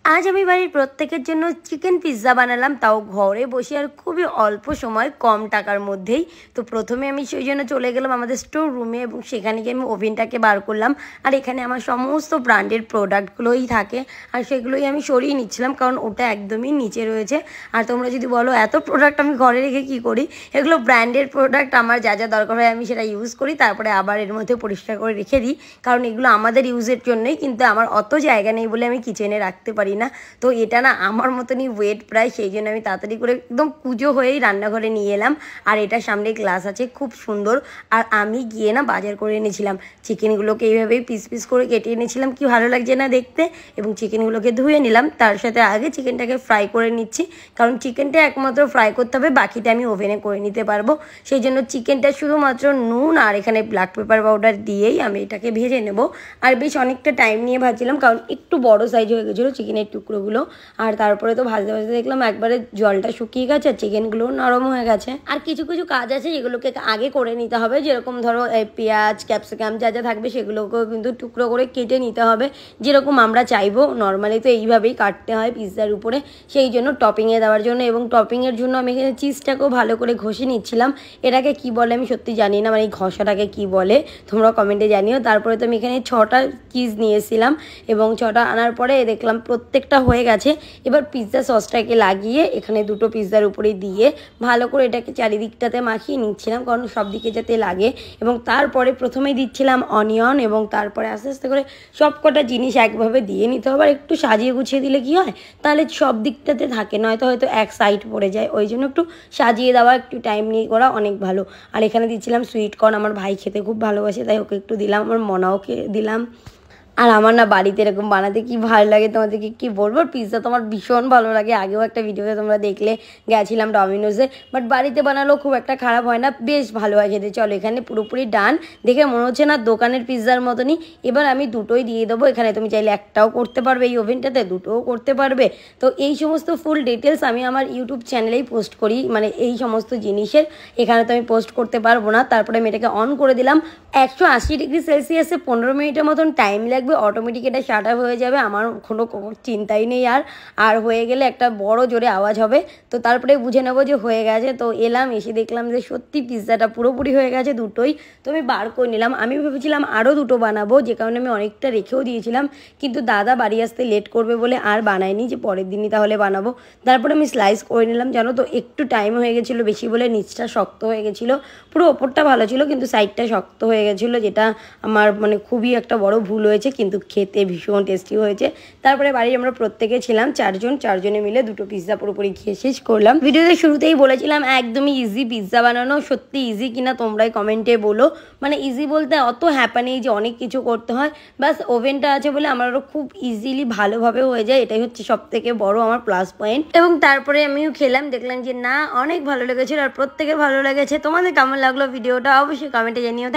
আজ আমি বাড়ির প্রত্যেকের জন্য চিকেন পিৎজা বানালাম, তাও ঘরে বসে আর খুবই অল্প সময় কম টাকার মধ্যেই। তো প্রথমে আমি সেই জন্য চলে গেলাম আমাদের স্টোর রুমে এবং সেখানে গিয়ে আমি ওভেনটাকে বার করলাম। আর এখানে আমার সমস্ত ব্র্যান্ডের প্রোডাক্টগুলোই থাকে আর সেগুলোই আমি সরিয়ে নিচ্ছিলাম, কারণ ওটা একদমই নিচে রয়েছে। আর তোমরা যদি বলো এত প্রোডাক্ট আমি ঘরে রেখে কী করি, এগুলো ব্র্যান্ডের প্রোডাক্ট, আমার যা যা দরকার হয় আমি সেটা ইউজ করি, তারপরে আবার এর মধ্যে পরিষ্কার করে রেখে দিই, কারণ এগুলো আমাদের ইউজের জন্যই। কিন্তু আমার অত জায়গা নেই বলে আমি কিচেনে রাখতে পারি না। তো এটা না আমার মতনই ওয়েট প্রায়, সেই জন্য আমি তাড়াতাড়ি করে একদম পুজো হয়েই রান্নাঘরে নিয়ে এলাম। আর এটার সামনে গ্লাস আছে খুব সুন্দর। আর আমি গিয়ে না বাজার করে এনেছিলাম চিকেনগুলোকে, এইভাবেই পিস পিস করে কেটে এনেছিলাম, কি ভালো লাগছে না দেখতে। এবং চিকেনগুলোকে ধুয়ে নিলাম, তার সাথে আগে চিকেনটাকে ফ্রাই করে নিচ্ছি, কারণ চিকেনটা একমাত্র ফ্রাই করতে হবে, বাকিটা আমি ওভেনে করে নিতে পারবো। সেই জন্য চিকেনটা শুধুমাত্র নুন আর এখানে ব্ল্যাক পেপার পাউডার দিয়েই আমি এটাকে ভেজে নেব। আর বেশ অনেকটা টাইম নিয়ে ভাজছিলাম, কারণ একটু বড় সাইজ হয়ে গেছিলো চিকেনের টুকরোগুলো। আর তারপরে তো ভাজতে ভাজতে দেখলাম একবারে জলটা শুকিয়ে গেছে আর চিকেনগুলোও নরম হয়ে গেছে। আর কিছু কিছু কাজ আছে যেগুলোকে আগে করে নিতে হবে, যেরকম ধরো পেঁয়াজ ক্যাপসিকাম যা যা থাকবে সেগুলোকেও কিন্তু টুকরো করে কেটে নিতে হবে, যেরকম আমরা চাইবো। নর্মালি তো এইভাবেই কাটতে হয় পিৎজার উপরে, সেই জন্য টপিংয়ে দেওয়ার জন্য। এবং টপিংয়ের জন্য আমি এখানে চিজটাকেও ভালো করে ঘষে নিচ্ছিলাম। এটাকে কি বলে আমি সত্যি জানি না, মানে এই ঘষাটাকে কি বলে তোমরা কমেন্টে জানিও। তারপরে তো আমি এখানে 6টা চিজ নিয়েছিলাম এবং 6টা আনার পরে দেখলাম প্রত্যেকটা হয়ে গেছে। এবার পিৎজা সসটাকে লাগিয়ে এখানে দুটো পিৎজার উপরে দিয়ে ভালো করে এটাকে চারিদিকটাতে মাখিয়ে নিচ্ছিলাম, কারণ সব দিকে যাতে লাগে। এবং তারপরে প্রথমেই দিচ্ছিলাম অনিয়ন, এবং তারপরে আস্তে আস্তে করে সব কটা জিনিস একভাবে দিয়ে নিতে হবে। আর একটু সাজিয়ে গুছিয়ে দিলে কি হয়, তাহলে সব দিকটাতে থাকে, নয়তো হয়তো এক সাইড পড়ে যায়। ওই জন্য একটু সাজিয়ে দেওয়া, একটু টাইম নিয়ে করা অনেক ভালো। আর এখানে দিচ্ছিলাম সুইট কর্ন, আমার ভাই খেতে খুব ভালোবাসে তাই ওকে একটু দিলাম, আমার মনাওকে দিলাম। আর আমার না বাড়িতে এরকম বানাতে কি ভালো লাগে তোমাদেরকে কি বলবো। পিৎজা তো আমার ভীষণ ভালো লাগে, আগেও একটা ভিডিওতে তোমরা দেখলে গেছিলাম ডমিনোসে, বাট বাড়িতে বানালেও খুব একটা খারাপ হয় না, বেশ ভালো হয় খেতে। চলো এখানে পুরোপুরি ডান, দেখে মনে হচ্ছে না দোকানের পিৎজার মতনই। এবার আমি দুটোই দিয়ে দেবো, এখানে তুমি চাইলে একটাও করতে পারবে এই ওভেনটাতে, দুটোও করতে পারবে। তো এই সমস্ত ফুল ডিটেলস আমি আমার ইউটিউব চ্যানেলেই পোস্ট করি, মানে এই সমস্ত জিনিসের, এখানে তো আমি পোস্ট করতে পারবো না। তারপরে আমি এটাকে অন করে দিলাম। 180 ডিগ্রি সেলসিয়াসে 15 মিনিটের মতন টাইম লাগবে, অটোমেটিক এটা শাট আপ হয়ে যাবে, আমার কোনো চিন্তাই নেই। আর হয়ে গেলে একটা বড় জোরে আওয়াজ হবে, তো তারপরে বুঝে নেবো যে হয়ে গেছে। তো এলাম, এসে দেখলাম যে সত্যি পিৎজাটা পুরোপুরি হয়ে গেছে দুটোই। তো আমি বার করে নিলাম। আমি ভেবেছিলাম আরও দুটো বানাবো, যে কারণে আমি অনেকটা রেখেও দিয়েছিলাম, কিন্তু দাদা বাড়ি আসতে লেট করবে বলে আর বানাইনি, যে পরের দিনই তাহলে বানাবো। তারপরে আমি স্লাইস করে নিলাম, জানো তো একটু টাইম হয়ে গেছিলো বেশি বলে নিচটা শক্ত হয়ে গেছিলো। পুরো ওপরটা ভালো ছিল কিন্তু সাইডটা শক্ত হয়ে গেছিলো, যেটা আমার মানে খুবই একটা বড় ভুল হয়েছে, কিন্তু খেতে ভীষণ টেস্টি হয়েছে। তারপরে বাড়ির আমরা প্রত্যেকে ছিলাম চারজনে মিলে দুটো পিৎজা পুরোপুরি খেয়ে শেষ করলাম। ভিডিওতে শুরুতেই বলেছিলাম একদমই ইজি পিৎজা বানানো, সত্যি ইজি কিনা তোমরাই কমেন্টে বলো। মানে ইজি বলতে অত হ্যাপা নেই যে অনেক কিছু করতে হয়, বাস ওভেনটা আছে বলে আমারও খুব ইজিলি ভালোভাবে হয়ে যায়, এটাই হচ্ছে সব থেকে বড় আমার প্লাস পয়েন্ট। এবং তারপরে আমিও খেলাম, দেখলাম যে না অনেক ভালো লেগেছিল আর প্রত্যেকের ভালো লেগেছে। তোমাদের কেমন লাগলো ভিডিওটা অবশ্যই কমেন্টে জানিও।